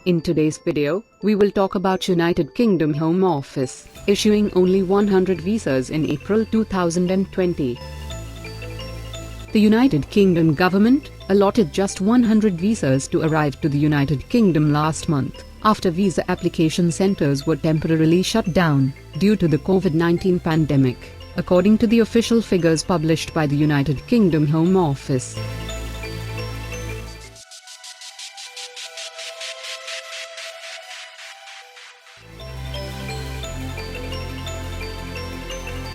In today's video, we will talk about United Kingdom Home Office issuing only 100 visas in April 2020. The United Kingdom government allotted just 100 visas to arrive to the United Kingdom last month, after visa application centres were temporarily shut down due to the COVID-19 pandemic, according to the official figures published by the United Kingdom Home Office.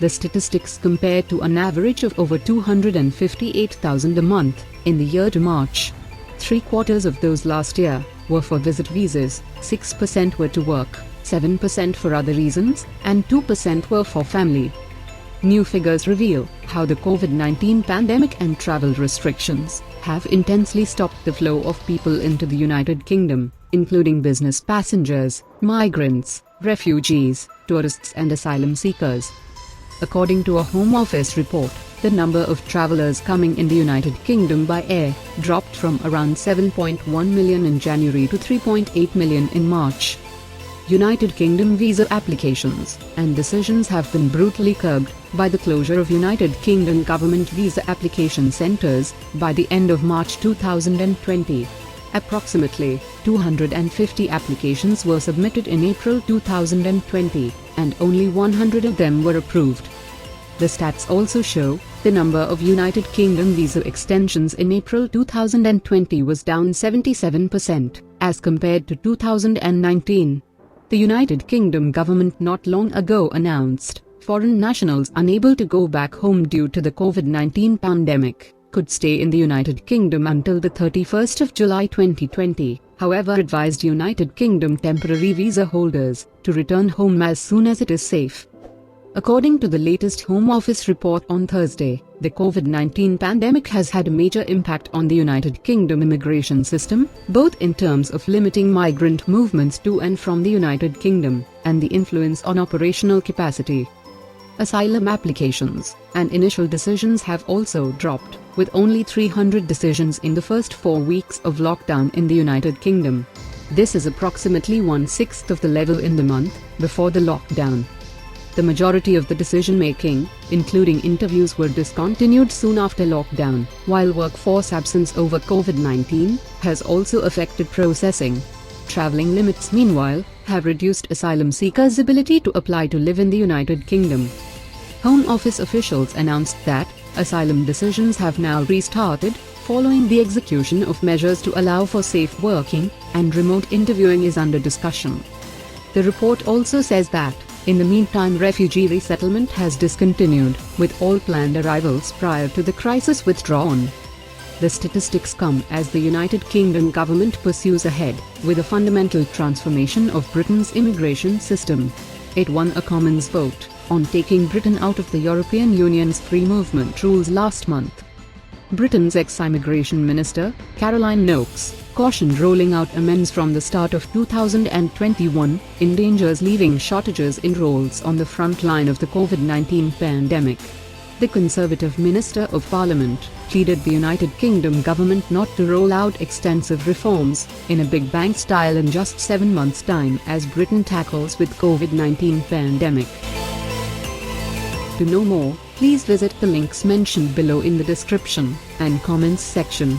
The statistics compare to an average of over 258,000 a month in the year to March. 3/4 of those last year were for visit visas, 6% were to work, 7% for other reasons, and 2% were for family. New figures reveal how the COVID-19 pandemic and travel restrictions have intensely stopped the flow of people into the United Kingdom, including business passengers, migrants, refugees, tourists and asylum seekers. According to a Home Office report, the number of travellers coming in the United Kingdom by air dropped from around 7.1 million in January to 3.8 million in March. United Kingdom visa applications and decisions have been brutally curbed by the closure of United Kingdom government visa application centres by the end of March 2020. Approximately 250 applications were submitted in April 2020, and only 100 of them were approved. The stats also show the number of United Kingdom visa extensions in April 2020 was down 77% as compared to 2019. The United Kingdom government not long ago announced foreign nationals unable to go back home due to the COVID-19 pandemic could stay in the United Kingdom until the 31st of July 2020, however advised United Kingdom temporary visa holders to return home as soon as it is safe. According to the latest Home Office report on Thursday, the COVID-19 pandemic has had a major impact on the United Kingdom immigration system, both in terms of limiting migrant movements to and from the United Kingdom, and the influence on operational capacity. Asylum applications and initial decisions have also dropped, with only 300 decisions in the first 4 weeks of lockdown in the United Kingdom. This is approximately 1/6 of the level in the month before the lockdown. The majority of the decision-making, including interviews, were discontinued soon after lockdown, while workforce absence over COVID-19 has also affected processing. Travelling limits, meanwhile, have reduced asylum seekers' ability to apply to live in the United Kingdom. Home Office officials announced that asylum decisions have now restarted, following the execution of measures to allow for safe working, and remote interviewing is under discussion. The report also says that, in the meantime, refugee resettlement has discontinued, with all planned arrivals prior to the crisis withdrawn. The statistics come as the United Kingdom government pursues ahead with a fundamental transformation of Britain's immigration system. It won a Commons vote on taking Britain out of the European Union's free movement rules last month. Britain's ex-immigration minister, Caroline Nokes, cautioned rolling out amends from the start of 2021 endangers leaving shortages in roles on the front line of the COVID-19 pandemic. The Conservative Minister of Parliament pleaded the United Kingdom government not to roll out extensive reforms in a Big Bang style in just 7 months' time as Britain tackles with COVID-19 pandemic. To know more, please visit the links mentioned below in the description and comments section.